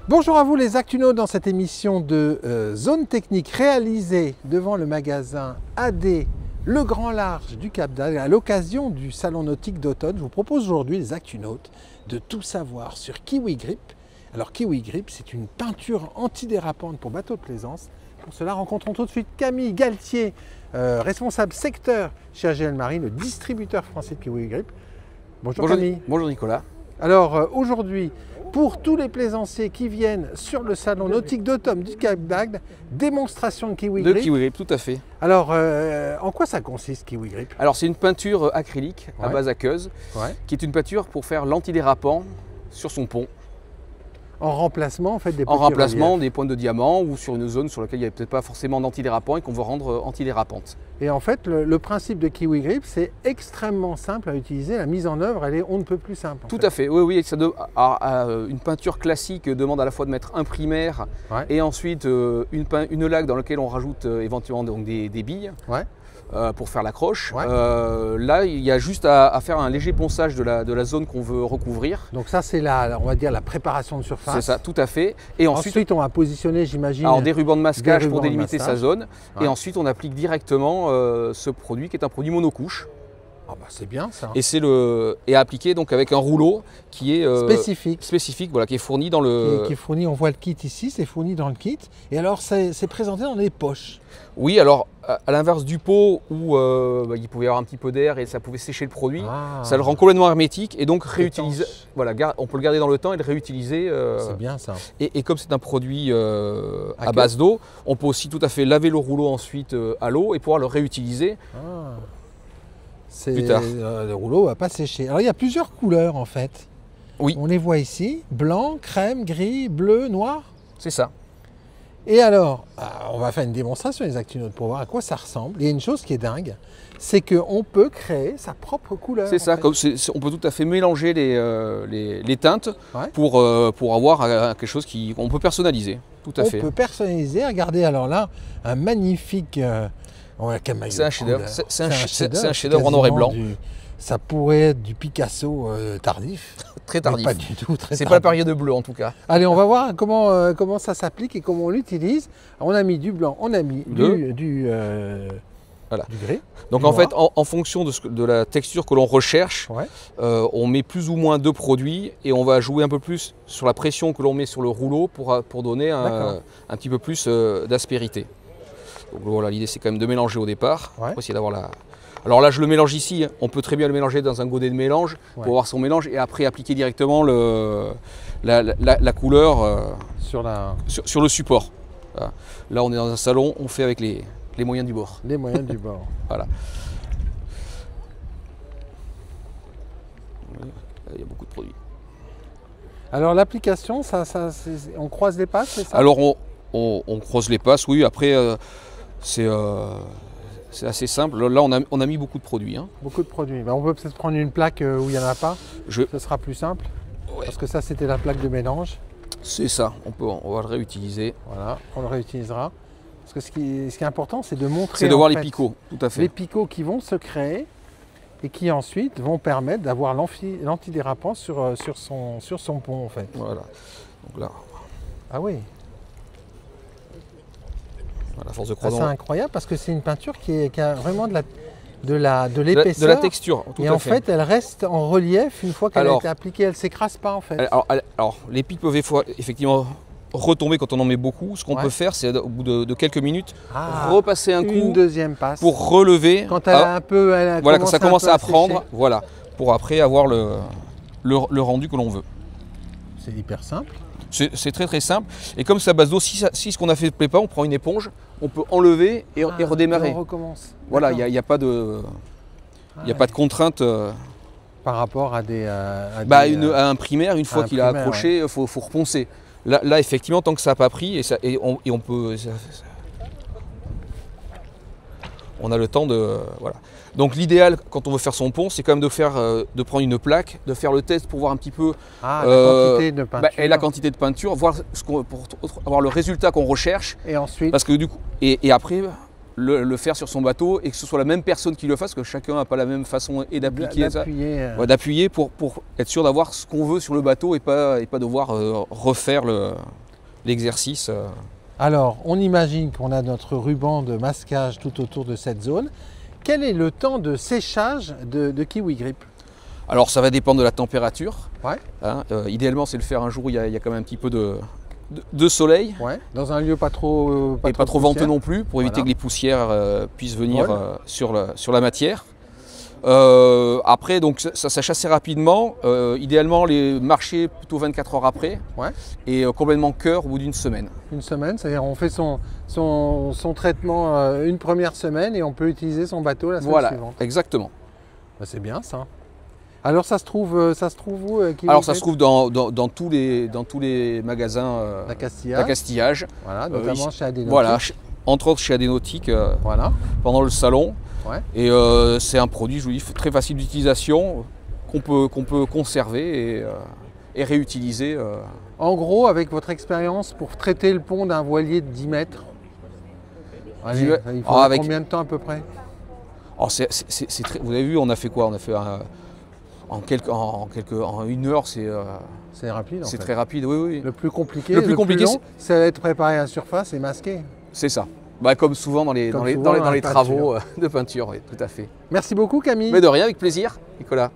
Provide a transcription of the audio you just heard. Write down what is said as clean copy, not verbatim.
Bonjour à vous les Actunautes dans cette émission de Zone Technique réalisée devant le magasin AD Le Grand Large du Cap d'Agde à l'occasion du Salon Nautique d'Automne. Je vous propose aujourd'hui les Actunautes de tout savoir sur Kiwi Grip. Alors Kiwi Grip, c'est une peinture antidérapante pour bateaux de plaisance. Pour cela, rencontrons tout de suite Camille Galtier, responsable secteur chez AGL Marine, le distributeur français de Kiwi Grip. Bonjour Camille. Bonjour Nicolas. Alors aujourd'hui, pour tous les plaisanciers qui viennent sur le salon nautique d'automne du Cap d'Agde, démonstration de Kiwi Grip. De Kiwi Grip, tout à fait. Alors, en quoi ça consiste Kiwi Grip? Alors c'est une peinture acrylique à base aqueuse, qui est une peinture pour faire l'antidérapant sur son pont. En remplacement en fait des petits En remplacement reliefs. des points de diamant ou sur une zone sur laquelle il n'y avait peut-être pas forcément d'antidérapant et qu'on veut rendre antidérapante. Et en fait, le principe de Kiwi Grip, c'est extrêmement simple à utiliser. La mise en œuvre, elle est on ne peut plus simple. Tout à fait, oui. Une peinture classique demande à la fois de mettre un primaire et ensuite une laque dans laquelle on rajoute éventuellement donc des billes. Pour faire l'accroche. Là, il y a juste à faire un léger ponçage de la zone qu'on veut recouvrir. Donc ça, c'est on va dire la préparation de surface. C'est ça, tout à fait. Et ensuite on va positionner, j'imagine, des rubans de masquage pour délimiter sa zone. Et ensuite, on applique directement ce produit qui est un produit monocouche. Ah bah c'est bien ça. Et appliqué donc avec un rouleau qui est spécifique, voilà, qui est fourni dans le. Qui est fourni, on voit le kit ici, c'est fourni dans le kit. Et alors c'est présenté dans des poches. Oui, alors à l'inverse du pot où il pouvait y avoir un petit peu d'air et ça pouvait sécher le produit, ça le rend complètement hermétique et donc réutiliser. Voilà, on peut le garder dans le temps et le réutiliser. C'est bien ça. Et comme c'est un produit à base d'eau, on peut aussi tout à fait laver le rouleau ensuite à l'eau et pouvoir le réutiliser. Plus tard. Le rouleau va pas sécher. Alors il y a plusieurs couleurs en fait. Oui. On les voit ici, blanc, crème, gris, bleu, noir. C'est ça. Et alors, on va faire une démonstration les Actunautes pour voir à quoi ça ressemble. Il y a une chose qui est dingue, c'est qu'on peut créer sa propre couleur. C'est ça, on peut tout à fait mélanger les teintes pour avoir quelque chose qu'on peut personnaliser. Tout à fait. On peut personnaliser. Regardez alors là, un magnifique... c'est un chef-d'œuvre. C'est un chef-d'œuvre en noir et blanc. Ça pourrait être du Picasso tardif. Très tardif. Pas du tout. C'est pas la période de bleu en tout cas. Allez, on va voir comment ça s'applique et comment on l'utilise. On a mis du blanc, on a mis du gris. Donc en fait, en fonction de la texture que l'on recherche, on met plus ou moins de produits et on va jouer un peu plus sur la pression que l'on met sur le rouleau pour donner un petit peu plus d'aspérité. Donc voilà, l'idée c'est quand même de mélanger au départ, pour essayer d'avoir la... Alors là je le mélange ici, on peut très bien le mélanger dans un godet de mélange pour avoir son mélange et après appliquer directement la couleur sur le support. Voilà. Là on est dans un salon, on fait avec les moyens du bord. Les moyens du bord. Voilà. Il y a beaucoup de produits. Alors l'application, on croise les passes, c'est ça? Alors on croise les passes, oui, après c'est assez simple. Là, on a mis beaucoup de produits. Beaucoup de produits. On peut peut-être prendre une plaque où il n'y en a pas. Ce sera plus simple. Parce que ça, c'était la plaque de mélange. C'est ça. On va le réutiliser. Voilà, on le réutilisera. Parce que ce qui est important, c'est de montrer... C'est de voir les picots, tout à fait. Les picots qui vont se créer et qui ensuite vont permettre d'avoir l'antidérapant sur son pont, en fait. Voilà. Donc là... Ah oui. La force de croisant. C'est incroyable parce que c'est une peinture qui a vraiment de l'épaisseur. De la texture, tout à fait. Et en fait, elle reste en relief une fois qu'elle a été appliquée. Elle ne s'écrase pas en fait. Alors les pics peuvent effectivement retomber quand on en met beaucoup. Ce qu'on peut faire, c'est au bout de quelques minutes, repasser un coup. Une deuxième passe. Pour relever. Quand elle a un peu... Voilà, quand ça commence à prendre. Voilà. Pour après avoir le rendu que l'on veut. C'est hyper simple. C'est très très simple. Et comme c'est à base d'eau, si ce qu'on a fait ne plaît pas, on prend une éponge, on peut enlever et redémarrer. Et on recommence. Voilà, il n'y a pas de contrainte. Par rapport à un primaire, une fois qu'il a accroché, il faut reponcer. Là, effectivement, tant que ça n'a pas pris, on peut... On a le temps de... Voilà. Donc l'idéal, quand on veut faire son pont, c'est quand même de prendre une plaque, de faire le test pour voir un petit peu la quantité de peinture. Et la quantité de peinture, voir pour avoir le résultat qu'on recherche. Et ensuite parce que du coup, et après, le faire sur son bateau et que ce soit la même personne qui le fasse, que chacun n'a pas la même façon et d'appliquer ça. D'appuyer pour être sûr d'avoir ce qu'on veut sur le bateau et pas devoir refaire l'exercice. Alors, on imagine qu'on a notre ruban de masquage tout autour de cette zone. Quel est le temps de séchage de Kiwi Grip? Alors, ça va dépendre de la température. Ouais. Hein, idéalement, c'est le faire un jour où il y a quand même un petit peu de soleil. Ouais. Dans un lieu pas trop venteux non plus, pour éviter que les poussières puissent venir sur la matière. Après, donc ça sèche assez rapidement. Idéalement, les marchés plutôt 24 heures après. Ouais. Et complètement cœur au bout d'une semaine. Une semaine, c'est-à-dire on fait son traitement une première semaine et on peut utiliser son bateau la semaine suivante. Exactement. Bah, c'est bien ça. Alors ça se trouve où Alors ça se trouve dans tous les magasins d'accastillage. Voilà, notamment chez Adénautique. Voilà, entre autres chez Adénautique pendant le salon. Ouais. Et c'est un produit, je vous dis, très facile d'utilisation qu'on peut conserver et réutiliser. En gros, avec votre expérience, pour traiter le pont d'un voilier de 10 mètres, allez, il faut combien de temps à peu près? Alors vous avez vu, on a fait quoi? On a fait en une heure, c'est rapide. C'est très rapide, oui. Le plus compliqué, c'est être préparé à la surface et masqué. C'est ça. Bah, comme souvent dans les travaux de peinture, oui, tout à fait. Merci beaucoup Camille. Mais de rien, avec plaisir, Nicolas.